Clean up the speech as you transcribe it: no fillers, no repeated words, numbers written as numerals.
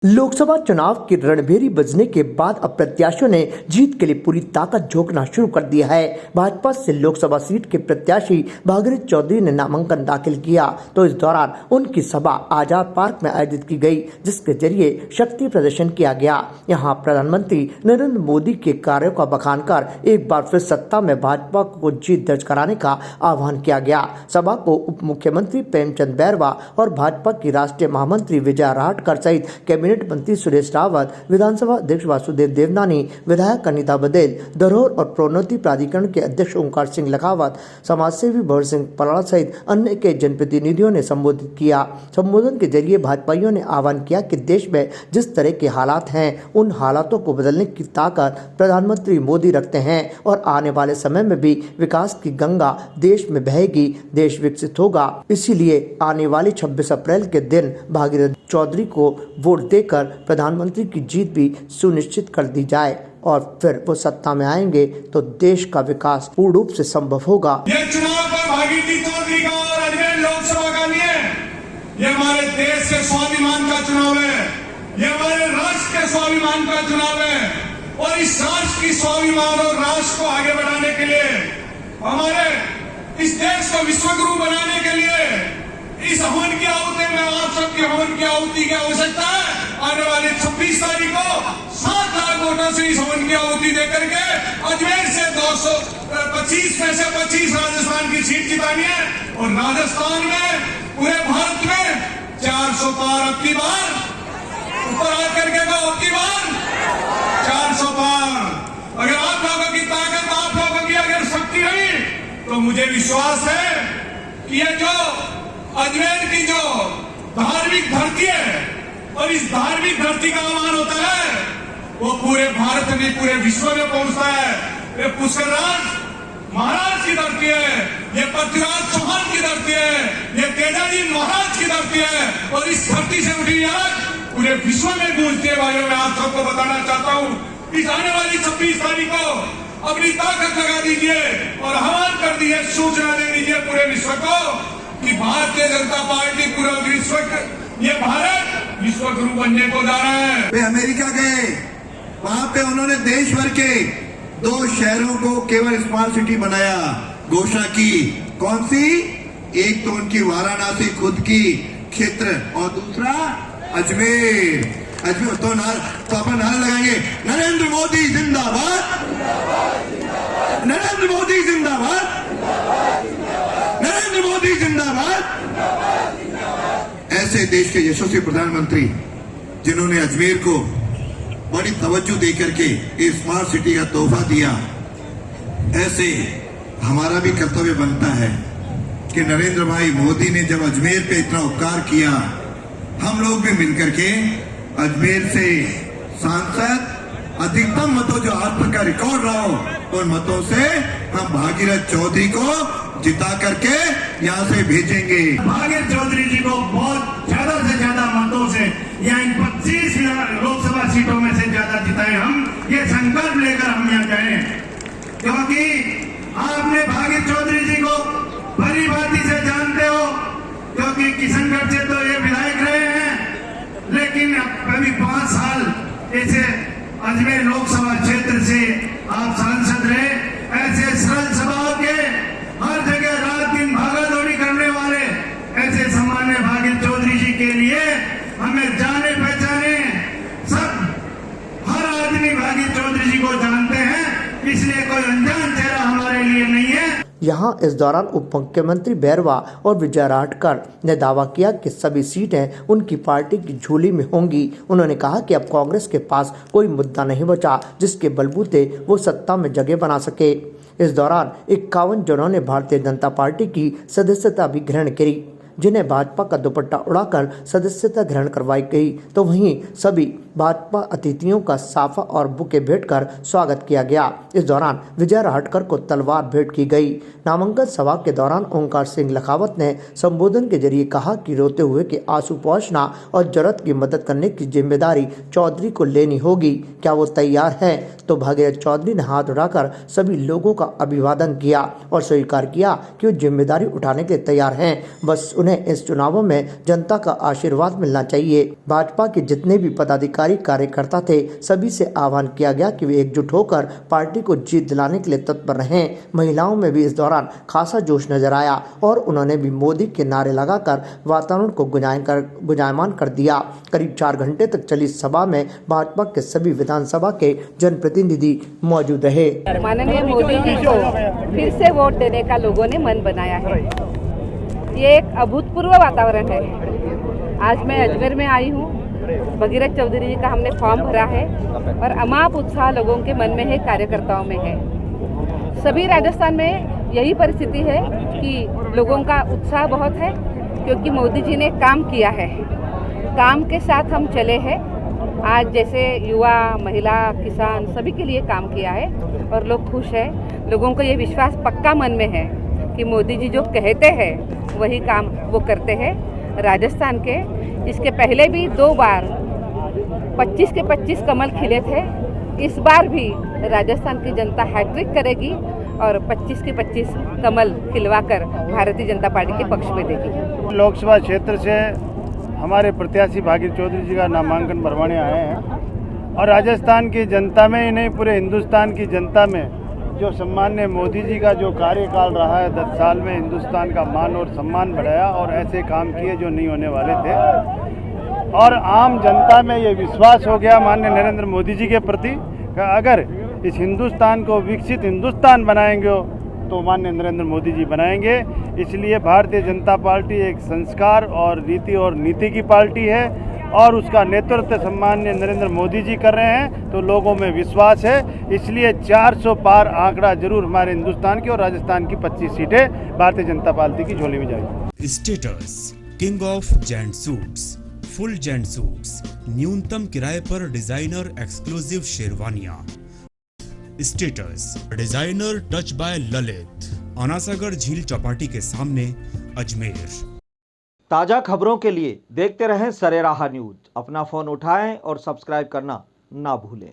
लोकसभा चुनाव की रणभेरी बजने के बाद अब प्रत्याशियों ने जीत के लिए पूरी ताकत झोंकना शुरू कर दिया है। भाजपा से लोकसभा सीट के प्रत्याशी भागीरथ चौधरी ने नामांकन दाखिल किया तो इस दौरान उनकी सभा आजाद पार्क में आयोजित की गई, जिसके जरिए शक्ति प्रदर्शन किया गया। यहां प्रधानमंत्री नरेंद्र मोदी के कार्यों का बखान कर एक बार फिर सत्ता में भाजपा को जीत दर्ज कराने का आह्वान किया गया। सभा को उप मुख्यमंत्री प्रेमचंद बैरवा और भाजपा की राष्ट्रीय महामंत्री विजया राहटकर सहित कैबिनेट मंत्री सुरेश रावत, विधानसभा अध्यक्ष वासुदेव देवनानी, विधायक अनीता बदेल, धरोहर और प्रोन्नति प्राधिकरण के अध्यक्ष ओंकार सिंह लखावत, समाजसेवी भवर सिंह पराड़ा सहित अन्य के जनप्रतिनिधियों ने संबोधित किया। संबोधन के जरिए भाजपाइयों ने आह्वान किया कि देश में जिस तरह के हालात हैं, उन हालातों को बदलने की ताकत प्रधानमंत्री मोदी रखते हैं और आने वाले समय में भी विकास की गंगा देश में बहेगी, देश विकसित होगा। इसीलिए आने वाली 26 अप्रैल के दिन भागीरथ चौधरी को वोट देकर प्रधानमंत्री की जीत भी सुनिश्चित कर दी जाए और फिर वो सत्ता में आएंगे तो देश का विकास पूर्ण रूप से संभव होगा। ये चुनाव पर भागीरथ चौधरी का और अजमेर लोकसभा का नहीं है, ये हमारे देश के स्वाभिमान का चुनाव है, ये हमारे राष्ट्र के स्वाभिमान का चुनाव है और इस राष्ट्र की स्वाभिमान और राष्ट्र को आगे बढ़ाने के लिए, हमारे इस देश को विश्वगुरु बनाने के लिए इस हवन की आहुति में आप सबके हवन की आहुति की आवश्यकता है। आने वाली 26 तारीख को 7 लाख वोटों से इस हवन की आहुति देकर के अजमेर से 225 में से 25 राजस्थान की सीट जितानी है और राजस्थान में पूरे भारत में 400 पार अब की बार ऊपर आकर के अब की बार 400 पार। अगर आप लोगों की ताकत, आप लोगों की अगर शक्ति रही तो मुझे विश्वास है कि ये जो अजमेर की जो धार्मिक धरती है और इस धार्मिक धरती का आह्वान होता है वो पूरे भारत में, पूरे विश्व में पहुंचता है। ये पुष्करराज महाराज की धरती है, ये पृथ्वीराज चौहान की धरती है, ये तेजाजी महाराज की धरती है और इस धरती से उठी आग पूरे विश्व में गूंजती है। भाइयों, मैं आप सबको बताना चाहता हूँ, इस आने वाली 26 तारीख को अपनी ताकत लगा दीजिए और आह्वान कर दीजिए, सूचना दे दीजिए पूरे विश्व को कि भारतीय जनता पार्टी पूरा विश्व, ये भारत विश्व गुरु बनने को जा रहा है। वे अमेरिका गए, वहां पे उन्होंने देश भर के 2 शहरों को केवल स्मार्ट सिटी बनाया, घोषणा की। कौन सी? एक तो उनकी वाराणसी खुद की क्षेत्र और दूसरा अजमेर। अजमेर तो अपन नारे लगाएंगे, नरेंद्र मोदी जिंदाबाद, नरेंद्र मोदी जिंदाबाद, नरेंद्र मोदी जिंदाबाद। ऐसे देश के यशस्वी प्रधानमंत्री जिन्होंने अजमेर को बड़ी तवज्जो देकर के इस स्मार्ट सिटी का तोहफा दिया, ऐसे हमारा भी कर्तव्य बनता है कि नरेंद्र भाई मोदी ने जब अजमेर पे इतना उपकार किया, हम लोग भी मिलकर के अजमेर से सांसद अधिकतम मतों जो आज तक का रिकॉर्ड रहा हो, उन मतों से हम भागीरथ चौधरी को जिता करके यहाँ से भेजेंगे। भागीरथ चौधरी जी को बहुत ज्यादा से ज्यादा मतों से यहाँ इन 25 लोकसभा सीटों में से ज्यादा जिताए। हम ये संकल्प लेकर हम यहाँ जाए, क्योंकि आपने भागीरथ चौधरी जी को भली भांति से जानते हो, क्योंकि किशनगढ़ से तो ये विधायक रहे हैं, लेकिन कभी 5 साल ऐसे अजमेर लोकसभा क्षेत्र से आप सांसद रहे। ऐसे सरल सभाओं के हर जगह रात दिन भागा दौड़ी करने वाले ऐसे सम्मान्य भागीरथ चौधरी जी के लिए हमें जाने पहचाने सब, हर आदमी भागीरथ चौधरी जी को जानते हैं, इसलिए कोई अनजान चेहरा हमारे लिए नहीं है। यहाँ इस दौरान उप मुख्यमंत्री बैरवा और विजया राहटकर ने दावा किया कि सभी सीटें उनकी पार्टी की झोली में होंगी। उन्होंने कहा कि अब कांग्रेस के पास कोई मुद्दा नहीं बचा जिसके बलबूते वो सत्ता में जगह बना सके। इस दौरान 51 जनों ने भारतीय जनता पार्टी की सदस्यता भी ग्रहण करी, जिन्हें भाजपा का दुपट्टा उड़ाकर सदस्यता ग्रहण करवाई गई, तो वहीं सभी भाजपा अतिथियों का साफा और बुके भेंट कर स्वागत किया गया। इस दौरान विजय राहटकर को तलवार भेंट की गई। नामांकन सभा के दौरान ओंकार सिंह लखावत ने संबोधन के जरिए कहा कि रोते हुए के आंसू पोंछना और जरूरत की मदद करने की जिम्मेदारी चौधरी को लेनी होगी। क्या वो तैयार है? तो भागीरथ चौधरी ने हाथ उठाकर सभी लोगों का अभिवादन किया और स्वीकार किया कि वो जिम्मेदारी उठाने के लिए तैयार हैं। बस उन्हें इस चुनावों में जनता का आशीर्वाद मिलना चाहिए। भाजपा के जितने भी पदाधिकारी कार्यकर्ता थे, सभी से आह्वान किया गया कि वे एकजुट होकर पार्टी को जीत दिलाने के लिए तत्पर रहें। महिलाओं में भी इस दौरान खासा जोश नजर आया और उन्होंने भी मोदी के नारे लगाकर वातावरण को गुंजायमान कर दिया। करीब 4 घंटे तक चली सभा में भाजपा के सभी विधानसभा के जनप्रतिनिधि मौजूद रहे। माननीय मोदी जी को फिर से वोट देने का लोगों ने मन बनाया है। ये एक अभूतपूर्व वातावरण है। आज मैं अजमेर में आई हूँ। भागीरथ चौधरी जी का हमने फॉर्म भरा है और अमाप उत्साह लोगों के मन में है, कार्यकर्ताओं में है। सभी राजस्थान में यही परिस्थिति है कि लोगों का उत्साह बहुत है, क्योंकि मोदी जी ने काम किया है। काम के साथ हम चले हैं। आज जैसे युवा, महिला, किसान सभी के लिए काम किया है और लोग खुश हैं। लोगों को ये विश्वास पक्का मन में है कि मोदी जी जो कहते हैं वही काम वो करते हैं। राजस्थान के इसके पहले भी 2 बार 25 के 25 कमल खिले थे। इस बार भी राजस्थान की जनता हैट्रिक करेगी और 25 के 25 कमल खिलवाकर भारतीय जनता पार्टी के पक्ष में देगी। लोकसभा क्षेत्र से हमारे प्रत्याशी भागीरथ चौधरी जी का नामांकन भरवाने आए हैं और राजस्थान की जनता में ही नहीं, पूरे हिंदुस्तान की जनता में जो सम्मान्य मोदी जी का जो कार्यकाल रहा है, 10 साल में हिंदुस्तान का मान और सम्मान बढ़ाया और ऐसे काम किए जो नहीं होने वाले थे। और आम जनता में ये विश्वास हो गया माननीय नरेंद्र मोदी जी के प्रति कि अगर इस हिंदुस्तान को विकसित हिंदुस्तान बनाएंगे तो माननीय नरेंद्र मोदी जी बनाएंगे। इसलिए भारतीय जनता पार्टी एक संस्कार और रीति और नीति की पार्टी है और उसका नेतृत्व सम्मान्य नरेंद्र मोदी जी कर रहे हैं, तो लोगों में विश्वास है। इसलिए 400 पार आंकड़ा जरूर हमारे हिंदुस्तान की और राजस्थान की 25 सीटें भारतीय जनता पार्टी की झोली में जाएगी। Status king of gent suits, full gent suits, न्यूनतम किराए पर डिजाइनर एक्सक्लूसिव शेरवानियां। Status designer touch by Lalit, Anasagar झील चौपाटी के सामने, अजमेर। ताज़ा खबरों के लिए देखते रहें सरेराह न्यूज। अपना फ़ोन उठाएं और सब्सक्राइब करना ना भूलें।